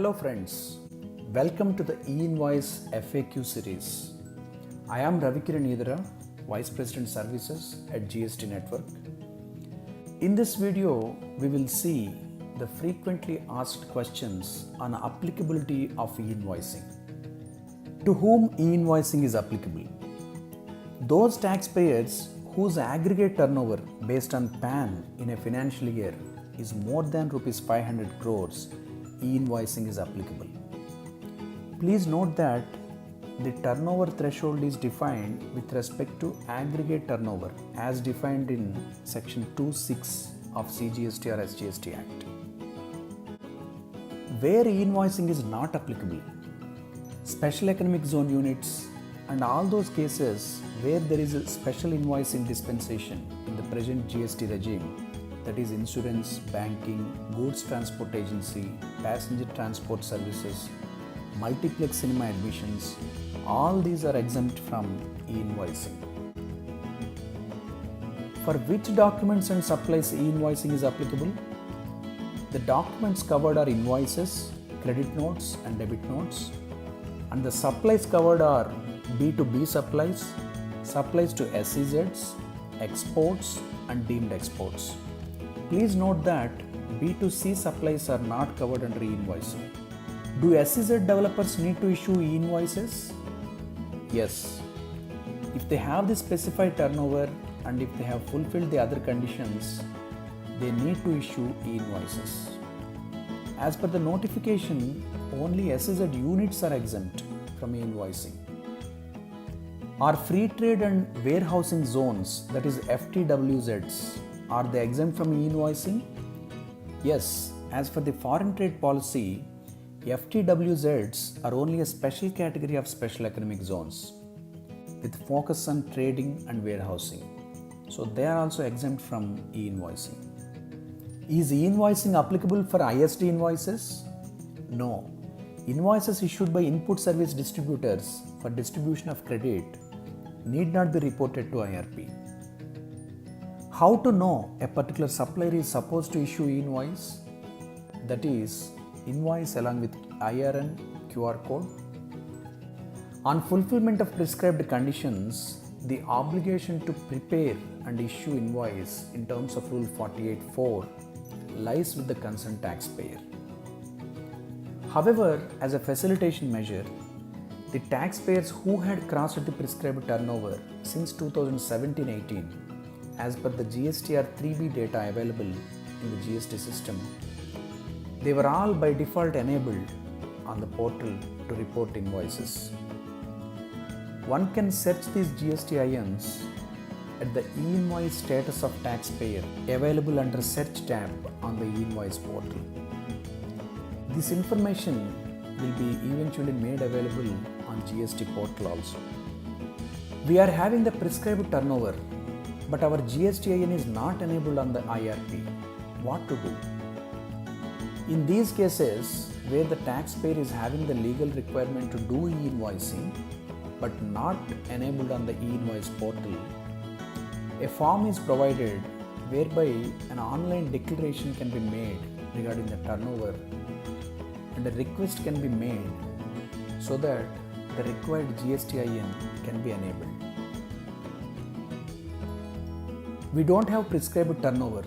Hello friends, welcome to the e-invoice FAQ series. I am Ravikiran Idara, Vice President Services at GST Network. In this video, we will see the frequently asked questions on applicability of e-invoicing. To whom e-invoicing is applicable? Those taxpayers whose aggregate turnover based on PAN in a financial year is more than Rs 500 crores, e-invoicing is applicable. Please note that the turnover threshold is defined with respect to aggregate turnover as defined in Section 2(6) of CGST or SGST Act. Where e-invoicing is not applicable, special economic zone units and all those cases where there is a special invoicing dispensation in the present GST regime, that is insurance, banking, goods transport agency, passenger transport services, multiplex cinema admissions, all these are exempt from e-invoicing. For which documents and supplies e-invoicing is applicable? The documents covered are invoices, credit notes and debit notes, and the supplies covered are B2B supplies, supplies to SEZs, exports and deemed exports. Please note that B2C supplies are not covered under e-invoicing. Do SEZ developers need to issue e-invoices? Yes. If they have the specified turnover and if they have fulfilled the other conditions, they need to issue e-invoices. As per the notification, only SEZ units are exempt from e-invoicing. Are free trade and warehousing zones, that is FTWZs, are they exempt from e-invoicing? Yes, as for the foreign trade policy, FTWZs are only a special category of special economic zones with focus on trading and warehousing. So they are also exempt from e-invoicing. Is e-invoicing applicable for ISD invoices? No. Invoices issued by input service distributors for distribution of credit need not be reported to IRP. How to know a particular supplier is supposed to issue e-invoice? That is, invoice along with IRN QR code. On fulfillment of prescribed conditions, the obligation to prepare and issue invoice in terms of Rule 48(4) lies with the concerned taxpayer. However, as a facilitation measure, the taxpayers who had crossed the prescribed turnover since 2017-18 as per the GSTR 3B data available in the GST system, they were all by default enabled on the portal to report invoices. One can search these GSTINs at the e-invoice status of taxpayer available under search tab on the e-invoice portal. This information will be eventually made available on GST portal also. We are having the prescribed turnover, but our GSTIN is not enabled on the IRP. What to do? In these cases, where the taxpayer is having the legal requirement to do e-invoicing, but not enabled on the e-invoice portal, a form is provided whereby an online declaration can be made regarding the turnover and a request can be made so that the required GSTIN can be enabled. We don't have prescribed turnover,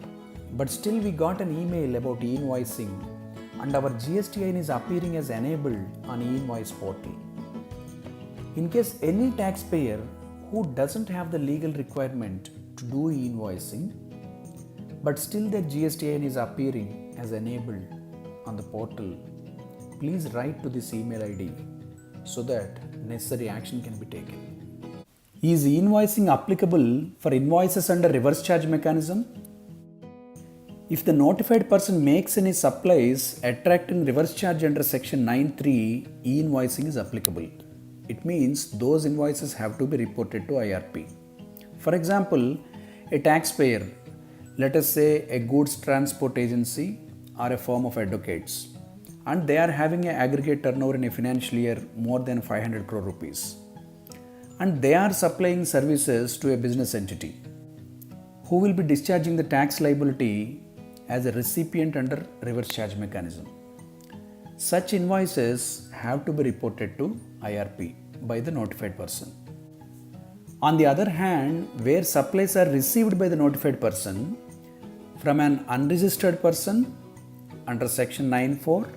but still we got an email about e-invoicing and our GSTIN is appearing as enabled on e-invoice portal. In case any taxpayer who doesn't have the legal requirement to do e-invoicing, but still their GSTIN is appearing as enabled on the portal, please write to this email ID so that necessary action can be taken. Is e-invoicing applicable for invoices under reverse charge mechanism? If the notified person makes any supplies attracting reverse charge under Section 9(3), e-invoicing is applicable. It means those invoices have to be reported to IRP. For example, a taxpayer, let us say a goods transport agency or a firm of advocates, and they are having an aggregate turnover in a financial year more than 500 crore rupees. And they are supplying services to a business entity who will be discharging the tax liability as a recipient under reverse charge mechanism. Such invoices have to be reported to IRP by the notified person. On the other hand, where supplies are received by the notified person from an unregistered person under section 9(4)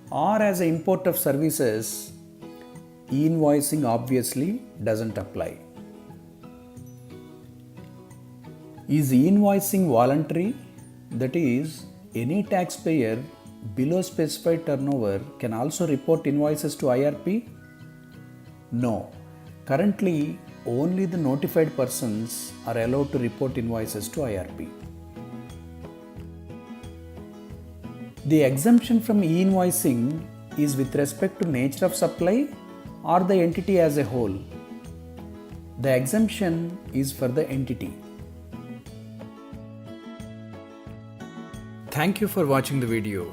or as an import of services, e-invoicing obviously doesn't apply. Is e-invoicing voluntary? That is, any taxpayer below specified turnover can also report invoices to IRP? No. Currently, only the notified persons are allowed to report invoices to IRP. The exemption from e-invoicing is with respect to nature of supply or the entity as a whole. The exemption is for the entity. Thank you for watching the video.